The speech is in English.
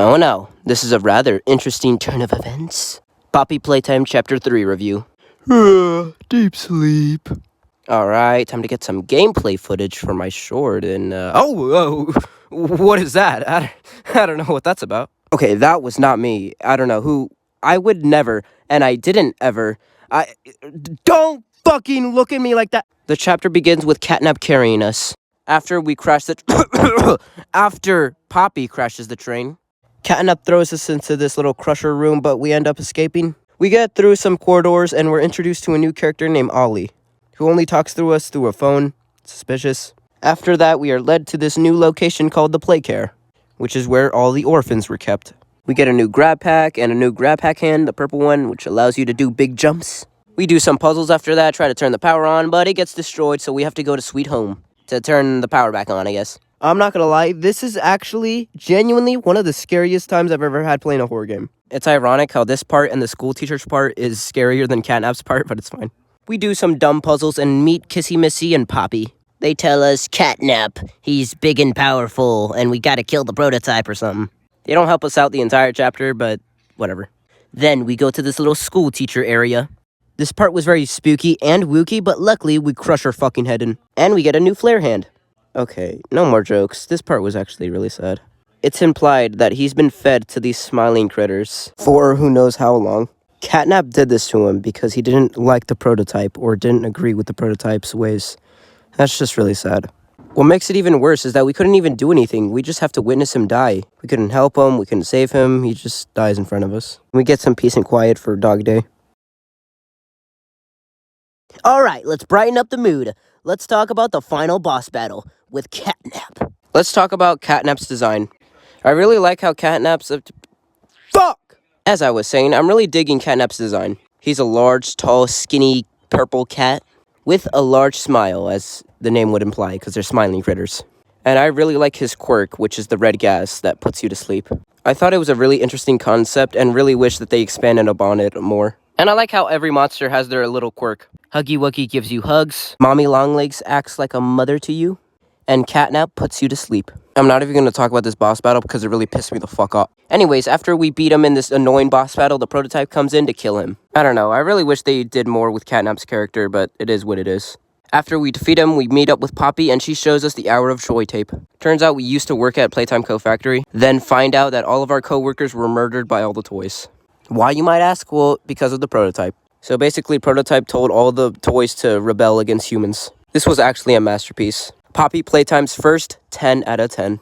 Oh no, this is a rather interesting turn of events. Poppy Playtime Chapter 3 review. Deep sleep. Alright, time to get some gameplay footage for my short and, what is that? I don't know what that's about. Okay, that was not me. I don't know who. I would never, and I didn't ever. Don't fucking look at me like that. The chapter begins with Catnap carrying us. After we crash after Poppy crashes the train, Catnap throws us into this little crusher room, but we end up escaping. We get through some corridors, and we're introduced to a new character named Ollie, who only talks through us through a phone. Suspicious. After that, we are led to this new location called the Playcare, which is where all the orphans were kept. We get a new grab pack and a new grab pack hand, the purple one, which allows you to do big jumps. We do some puzzles after that, try to turn the power on, but it gets destroyed, so we have to go to Sweet Home to turn the power back on, I guess. I'm not gonna lie, this is actually genuinely one of the scariest times I've ever had playing a horror game. It's ironic how this part and the school teacher's part is scarier than Catnap's part, but it's fine. We do some dumb puzzles and meet Kissy Missy and Poppy. They tell us Catnap, he's big and powerful, and we gotta kill the prototype or something. They don't help us out the entire chapter, but whatever. Then we go to this little school teacher area. This part was very spooky and wooky, but luckily we crush our fucking head in. And we get a new flare hand. Okay, no more jokes. This part was actually really sad. It's implied that he's been fed to these smiling critters for who knows how long. Catnap did this to him because he didn't like the prototype or didn't agree with the prototype's ways. That's just really sad. What makes it even worse is that we couldn't even do anything. We just have to witness him die. We couldn't help him. We couldn't save him. He just dies in front of us. We get some peace and quiet for Dog Day. Alright, let's brighten up the mood. Let's talk about the final boss battle with Catnap. Let's talk about Catnap's design. I really like how Catnap's... Fuck! As I was saying, I'm really digging Catnap's design. He's a large, tall, skinny, purple cat with a large smile, as the name would imply, because they're smiling critters. And I really like his quirk, which is the red gas that puts you to sleep. I thought it was a really interesting concept and really wish that they expanded upon it more. And I like how every monster has their little quirk. Huggy Wuggy gives you hugs, Mommy Longlegs acts like a mother to you, and Catnap puts you to sleep. I'm not even going to talk about this boss battle because it really pissed me the fuck off. Anyways, after we beat him in this annoying boss battle, the prototype comes in to kill him. I don't know, I really wish they did more with Catnap's character, but it is what it is. After we defeat him, we meet up with Poppy, and she shows us the Hour of Joy tape. Turns out we used to work at Playtime Co-Factory, then find out that all of our co-workers were murdered by all the toys. Why, you might ask? Well, because of the prototype. So basically, Prototype told all the toys to rebel against humans. This was actually a masterpiece. Poppy Playtime's first 10 out of 10.